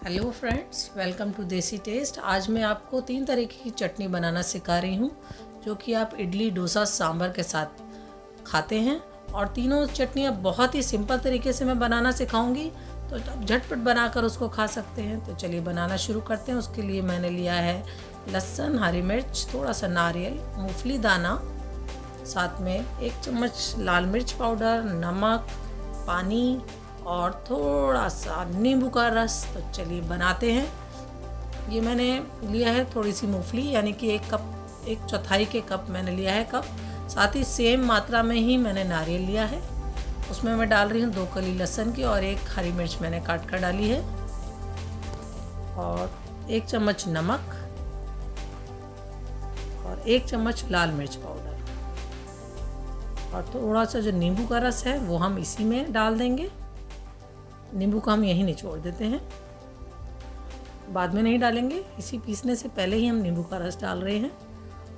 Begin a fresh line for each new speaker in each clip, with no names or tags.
Hello friends, welcome to देसी test. आज मैं आपको 3 तरीके की चटनी बनाना सिखा रही हूँ जो कि आप इडली, डोसा, सांभर के साथ खाते हैं। और तीनों चटनियाँ बहुत ही सिंपल तरीके से मैं बनाना सिखाऊंगी, तो आप झटपट बनाकर उसको खा सकते हैं। तो चलिए बनाना शुरू करते हैं। उसके लिए मैंने लिया है लहसुन, हरी मिर्च, थोड़ा सा नारियल, मूंगफली दाना, साथ में 1 चम्मच लाल मिर्च पाउडर, नमक, पानी और थोड़ा सा नींबू का रस। तो चलिए बनाते हैं। ये मैंने लिया है थोड़ी सी मूंगफली, यानी कि 1/4 के कप मैंने लिया है कप। साथ ही सेम मात्रा में ही मैंने नारियल लिया है। उसमें मैं डाल रही हूँ 2 कली लहसुन की और 1 हरी मिर्च मैंने काट कर डाली है, और 1 चम्मच नमक और 1 चम्मच लाल मिर्च पाउडर, और थोड़ा सा जो नींबू का रस है वो हम इसी में डाल देंगे। नींबू को हम यहीं निचोड़ देते हैं, बाद में नहीं डालेंगे। इसी पीसने से पहले ही हम नींबू का रस डाल रहे हैं,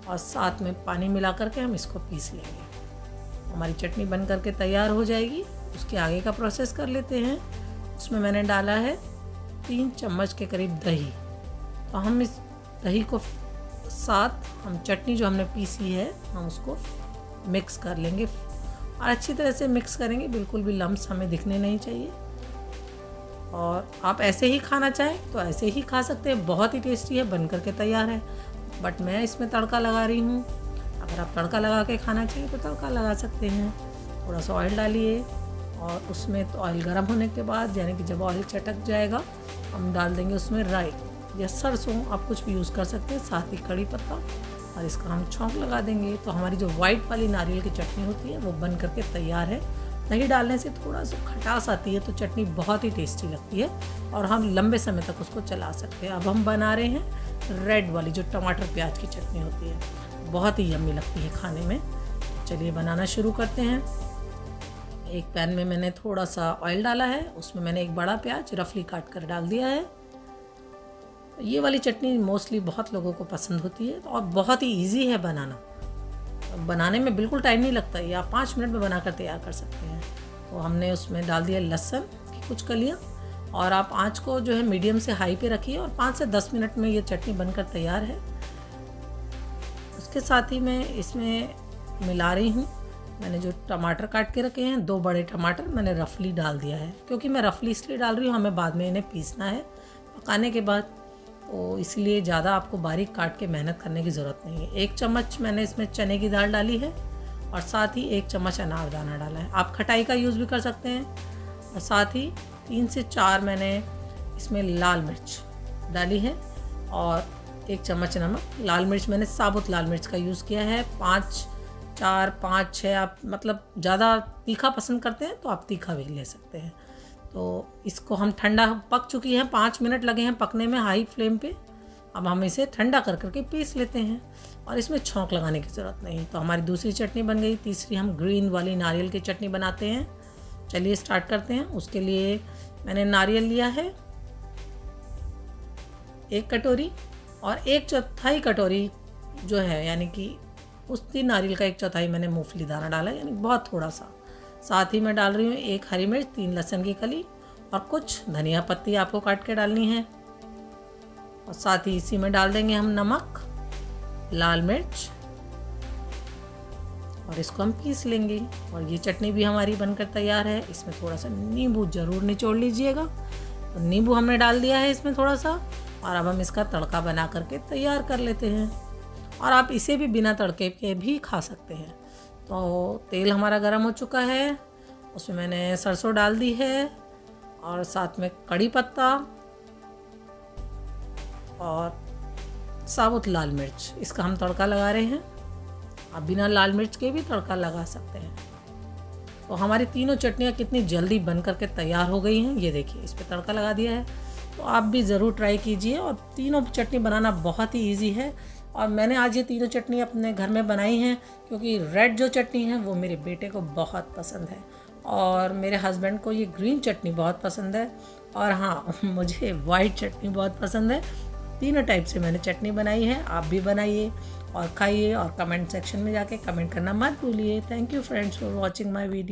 और साथ में पानी मिला करके हम इसको पीस लेंगे। हमारी चटनी बन करके तैयार हो जाएगी। उसके आगे का प्रोसेस कर लेते हैं। उसमें मैंने डाला है 3 चम्मच के करीब दही। तो हम इस दही को साथ हम चटनी जो हमने पीसी है हम उसको मिक्स कर लेंगे, और अच्छी तरह से मिक्स करेंगे। बिल्कुल भी लम्स हमें दिखने नहीं चाहिए। और आप ऐसे ही खाना चाहें तो ऐसे ही खा सकते हैं, बहुत ही टेस्टी है, बन करके तैयार है। बट मैं इसमें तड़का लगा रही हूँ। अगर आप तड़का लगा के खाना चाहिए तो तड़का लगा सकते हैं। थोड़ा सा ऑयल डालिए, और उसमें तो ऑयल गर्म होने के बाद, यानी कि जब ऑयल चटक जाएगा, हम डाल देंगे उसमें राई या सरसों, आप कुछ भी यूज़ कर सकते हैं, साथ ही कड़ी पत्ता, और इसका हम छौंक लगा देंगे। तो हमारी जो वाइट वाली नारियल की चटनी होती है वो बन करके तैयार है। दही डालने से थोड़ा सा खटास आती है, तो चटनी बहुत ही टेस्टी लगती है, और हम लंबे समय तक उसको चला सकते हैं। अब हम बना रहे हैं रेड वाली, जो टमाटर प्याज की चटनी होती है, बहुत ही यम्मी लगती है खाने में। चलिए बनाना शुरू करते हैं। एक पैन में मैंने थोड़ा सा ऑयल डाला है, उसमें मैंने एक बड़ा प्याज रफली काट कर डाल दिया है। ये वाली चटनी मोस्टली बहुत लोगों को पसंद होती है, और बहुत ही ईजी है बनाना। बनाने में बिल्कुल टाइम नहीं लगता है, आप 5 मिनट में बनाकर तैयार कर सकते हैं। तो हमने उसमें डाल दिया लहसुन की कुछ कलियाँ, और आप आंच को जो है मीडियम से हाई पे रखिए, और 5 से 10 मिनट में ये चटनी बनकर तैयार है। उसके साथ ही मैं इसमें मिला रही हूँ, मैंने जो टमाटर काट के रखे हैं, 2 बड़े टमाटर मैंने रफली डाल दिया है। क्योंकि मैं रफली इसलिए डाल रही हूँ, हमें बाद में इन्हें पीसना है पकाने के बाद, तो इसलिए ज़्यादा आपको बारीक काट के मेहनत करने की ज़रूरत नहीं है। 1 चम्मच मैंने इसमें चने की दाल डाली है, और साथ ही 1 चम्मच अनारदाना डाला है। आप खटाई का यूज़ भी कर सकते हैं। और साथ ही 3 से 4 मैंने इसमें लाल मिर्च डाली है, और 1 चम्मच नमक। लाल मिर्च मैंने साबुत लाल मिर्च का यूज़ किया है। 4, 5, 6 आप मतलब ज़्यादा तीखा पसंद करते हैं तो आप तीखा भी ले सकते हैं। तो इसको हम ठंडा, पक चुकी है, 5 मिनट लगे हैं पकने में हाई फ्लेम पे। अब हम इसे ठंडा कर करके पीस लेते हैं, और इसमें छौंक लगाने की ज़रूरत नहीं। तो हमारी दूसरी चटनी बन गई। तीसरी हम ग्रीन वाली नारियल की चटनी बनाते हैं। चलिए स्टार्ट करते हैं। उसके लिए मैंने नारियल लिया है 1 कटोरी, और 1/4 कटोरी जो है, यानी कि उसी नारियल का 1/4 मैंने मूंगफली दाना डाला है, यानी बहुत थोड़ा सा। साथ ही मैं डाल रही हूँ 1 हरी मिर्च, 3 लहसुन की कली, और कुछ धनिया पत्ती आपको काट के डालनी है। और साथ ही इसी में डाल देंगे हम नमक, लाल मिर्च, और इसको हम पीस लेंगे। और ये चटनी भी हमारी बनकर तैयार है। इसमें थोड़ा सा नींबू ज़रूर निचोड़ लीजिएगा। तो नींबू हमने डाल दिया है इसमें थोड़ा सा, और अब हम इसका तड़का बना करके तैयार कर लेते हैं। और आप इसे भी बिना तड़के के भी खा सकते हैं। तो तेल हमारा गर्म हो चुका है, उसमें मैंने सरसों डाल दी है, और साथ में कड़ी पत्ता और साबुत लाल मिर्च, इसका हम तड़का लगा रहे हैं। आप बिना लाल मिर्च के भी तड़का लगा सकते हैं। तो हमारी तीनों चटनियाँ कितनी जल्दी बन करके तैयार हो गई हैं, ये देखिए, इस पर तड़का लगा दिया है। तो आप भी ज़रूर ट्राई कीजिए। और तीनों चटनी बनाना बहुत ही ईजी है। और मैंने आज ये तीनों चटनी अपने घर में बनाई हैं, क्योंकि रेड जो चटनी है वो मेरे बेटे को बहुत पसंद है, और मेरे हस्बैंड को ये ग्रीन चटनी बहुत पसंद है, और हाँ, मुझे वाइट चटनी बहुत पसंद है। तीनों टाइप से मैंने चटनी बनाई है। आप भी बनाइए और खाइए, और कमेंट सेक्शन में जाके कमेंट करना मत भूलिए। Thank you friends for watching my video.